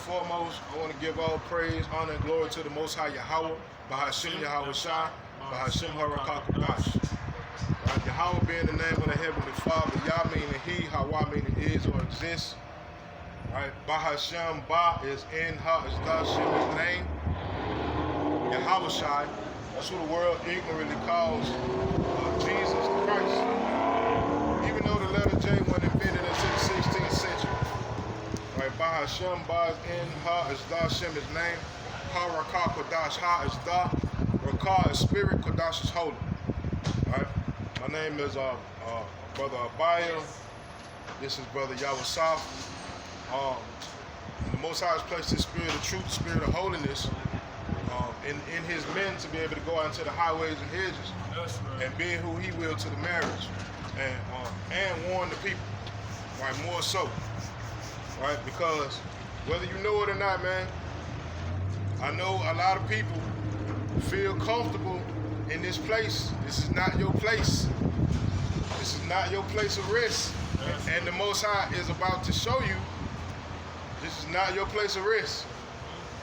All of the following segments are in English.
foremost, I want to give all praise, honor, and glory to the Most High Yahweh, Bahashim Yahweh Shai, Bahashim Harakakabash. Right? Yahweh being the name of the Heavenly Father, Yah meaning He, Hawa meaning is or exists. Right? Bahashim, Ba is in, Ha is God, Shem is name. Yahweh Shai, that's who the world ignorantly calls Jesus Christ. Even though the letter J wasn't invented until the 16th century. Right? Bahashim, Ba is in, Ha is God, Shem is name. Ha-Rakah, Kodash, Ha is Da. Rakah is spirit, Kodash is holy. Right? My name is Brother Abaya. This is Brother Yawasaf. The Most High has placed His spirit of truth, spirit of holiness in His men to be able to go out into the highways and hedges. That's right. And be who He will to the marriage and warn the people, right? More so, right? Because whether you know it or not, man, I know a lot of people feel comfortable in this place. This is not your place. This is not your place of rest. And the Most High is about to show you this is not your place of rest.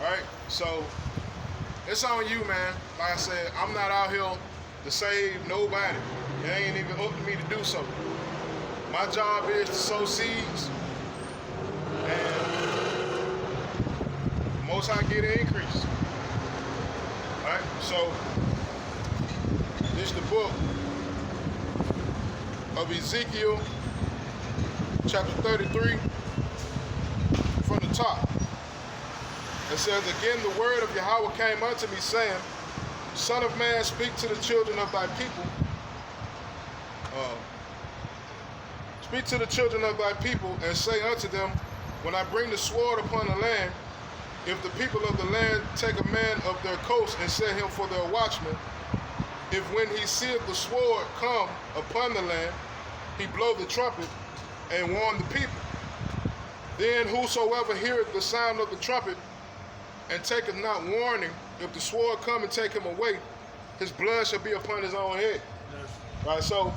Right? So it's on you, man. Like I said, I'm not out here to save nobody. It ain't even up to me to do so. My job is to sow seeds, and Most High get an increase. Right? So this is the book of Ezekiel, chapter 33, from the top. It says, "Again the word of Yahweh came unto me, saying, Son of man, speak to the children of thy people. Speak to the children of thy people, and say unto them, When I bring the sword upon the land, if the people of the land take a man of their coast and set him for their watchman, if when he seeth the sword come upon the land, he blow the trumpet and warn the people, then whosoever heareth the sound of the trumpet and taketh not warning, if the sword come and take him away, his blood shall be upon his own head." Yes. Right? So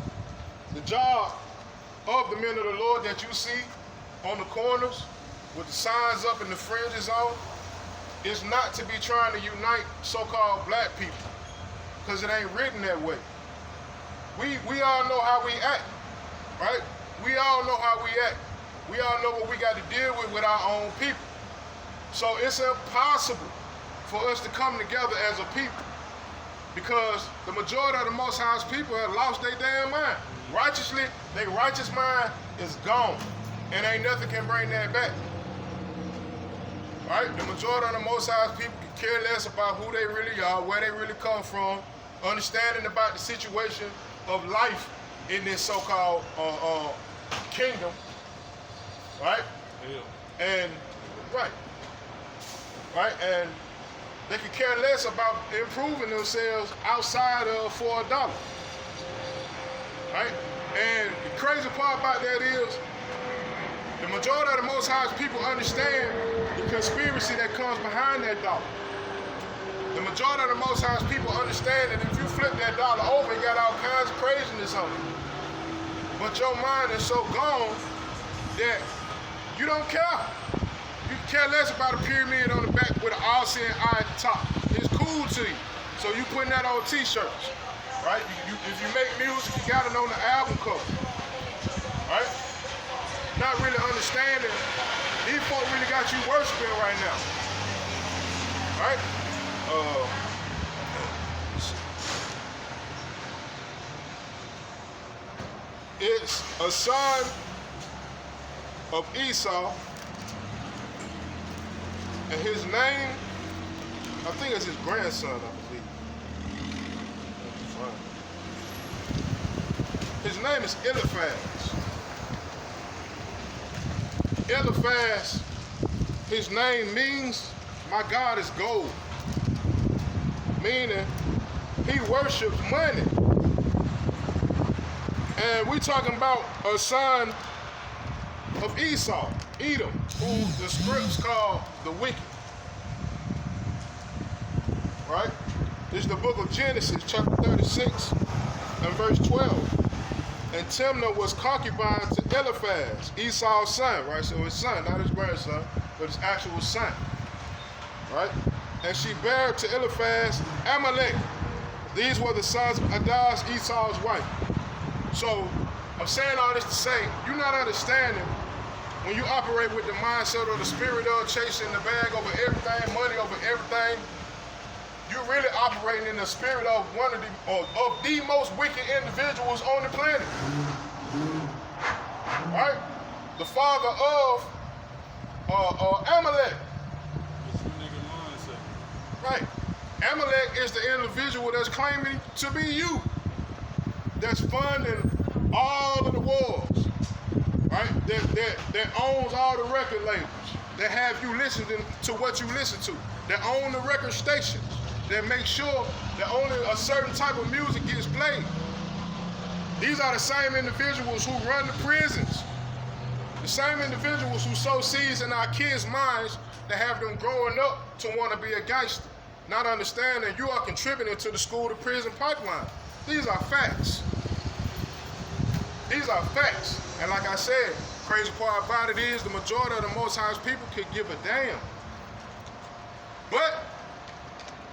the job of the men of the Lord that you see on the corners with the signs up and the fringes on is not to be trying to unite so-called black people, because it ain't written that way. We all know how we act, right? We all know how we act. We all know what we got to deal with our own people. So it's impossible for us to come together as a people, because the majority of the Most High's people have lost their damn mind. Righteously, their righteous mind is gone, and ain't nothing can bring that back. Right? The majority of the Most High's people can care less about who they really are, where they really come from, understanding about the situation of life in this so-called kingdom. Right? Yeah. And and they could care less about improving themselves outside of for $1. Right? And the crazy part about that is the majority of the Most High's people understand the conspiracy that comes behind that dollar. The majority of the Most High's people understand that if you flip that dollar over, it got all kinds of craziness on it. But your mind is so gone that you don't care. You care less about a pyramid on the back with an all-seeing eye at the top. It's cool to you. So you putting that on t-shirts, right? If you make music, you got it on the album cover, right? Not really understanding, these folk really got you worshiping right now, right? It's a son of Esau, and his name, I think it's his grandson, I believe. His name is Eliphaz. Eliphaz, his name means, my God is gold. Meaning, he worships money. And we talking about a son of Esau, Edom, who the scripts call the wicked. Right? This is the book of Genesis, chapter 36, and verse 12. And Timnah was concubine to Eliphaz, Esau's son, right? So his son, not his grandson. but his actual son. Right? And she bare to Eliphaz Amalek. These were the sons of Adaz, Esau's wife. So I'm saying all this to say, you're not understanding when you operate with the mindset or the spirit of chasing the bag over everything, money over everything. You're really operating in the spirit of one of the most wicked individuals on the planet. Right? The father of Amalek. Right. Amalek is the individual that's claiming to be you. That's funding all of the wars. Right? That owns all the record labels. That have you listening to what you listen to. That own the record stations. That make sure that only a certain type of music gets played. These are the same individuals who run the prisons. The same individuals who sow seeds in our kids' minds that have them growing up to want to be a gangster. Not understanding you are contributing to the school to prison pipeline. These are facts. These are facts. And like I said, crazy part about it is the majority of the Most High's people could give a damn. But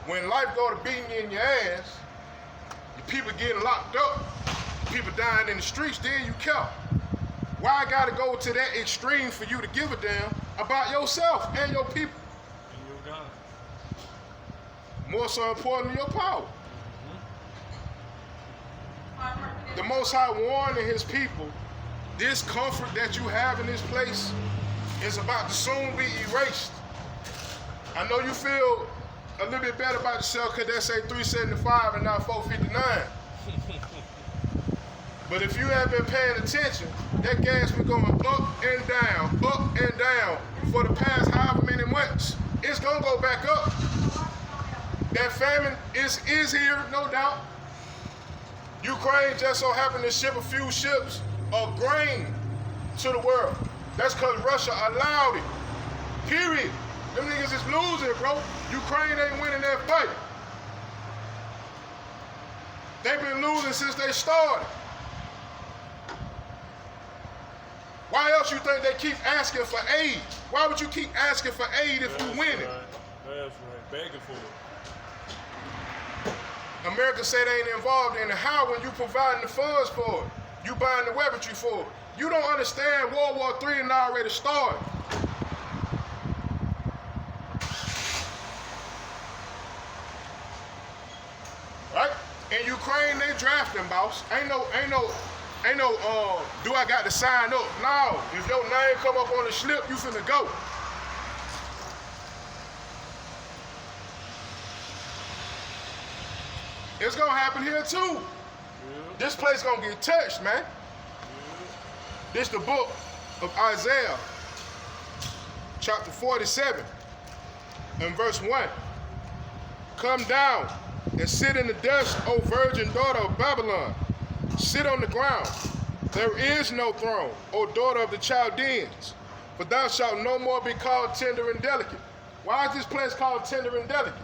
when life go to beating you in your ass, your people getting locked up, people dying in the streets, then you care. Why I gotta go to that extreme for you to give a damn about yourself and your people? And your God. More so important than your power. The Most High warning his people, this comfort that you have in this place is about to soon be erased. I know you feel a little bit better about yourself because they say 375 and not 459. But if you have been paying attention, that gas been going up and down for the past however many months. It's gonna go back up. That famine is here, no doubt. Ukraine just so happened to ship a few ships of grain to the world. That's because Russia allowed it. Period. Them niggas is losing, bro. Ukraine ain't winning that fight. They've been losing since they started. Why else you think they keep asking for aid? Why would you keep asking for aid if you winning? That's right. Begging for it. America say they ain't involved in it. How when you providing the funds for it? You buying the weaponry for it. You don't understand World War III and already started. Right? In Ukraine, they drafting, boss. Ain't no, do I got to sign up? No. If your name come up on the slip, you finna go. It's gonna happen here too. Yeah. This place gonna get touched, man. Yeah. This the book of Isaiah, chapter 47, and verse 1. Come down and sit in the dust, O virgin daughter of Babylon. Sit on the ground. There is no throne, O daughter of the Chaldeans, for thou shalt no more be called tender and delicate. Why is this place called tender and delicate?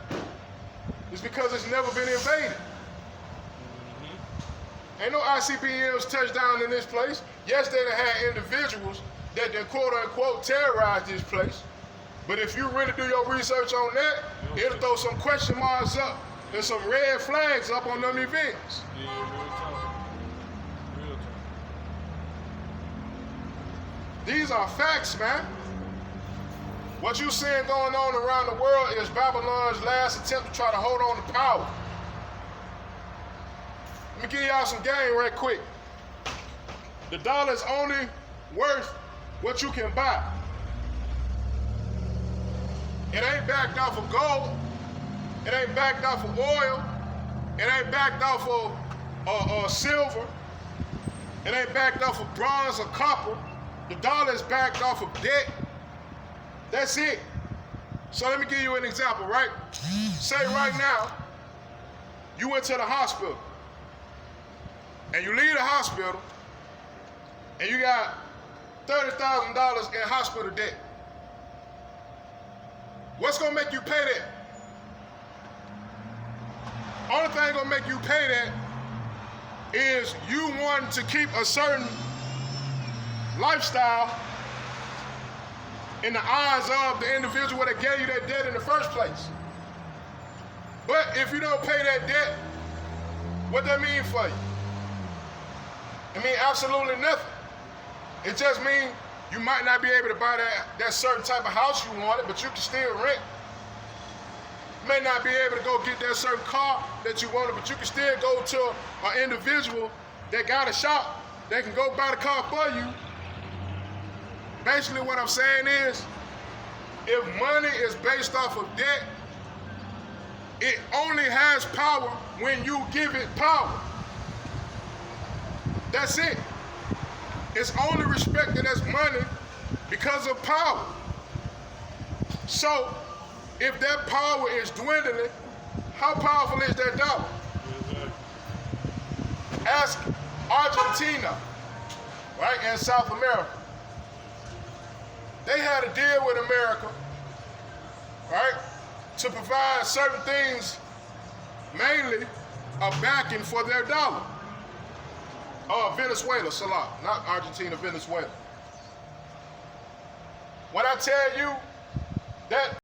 It's because it's never been invaded. Ain't no ICBMs touched down in this place. Yes, they done had individuals that then quote unquote terrorize this place. But if you really do your research on that, it'll throw some question marks up and some red flags up on them events. Yeah, real talk. Real talk. These are facts, man. What you seeing going on around the world is Babylon's last attempt to try to hold on to power. Let me give y'all some game right quick. The dollar is only worth what you can buy. It ain't backed off of gold. It ain't backed off of oil. It ain't backed off of silver. It ain't backed off of bronze or copper. The dollar is backed off of debt. That's it. So let me give you an example, right? Say right now, you went to the hospital, and you leave the hospital, and you got $30,000 in hospital debt. What's gonna make you pay that? Only thing gonna make you pay that is you wanting to keep a certain lifestyle in the eyes of the individual that gave you that debt in the first place. But if you don't pay that debt, what that mean for you? It mean absolutely nothing. It just means you might not be able to buy that certain type of house you wanted, but you can still rent. You may not be able to go get that certain car that you wanted, but you can still go to an individual that got a shop that can go buy the car for you. Basically what I'm saying is, if money is based off of debt, it only has power when you give it power. That's it. It's only respected as money because of power. So, if that power is dwindling, how powerful is that dollar? Ask Argentina, right, in South America. They had a deal with America, right, to provide certain things, mainly a backing for their dollar. Venezuela, Salah, not Argentina, Venezuela. When I tell you that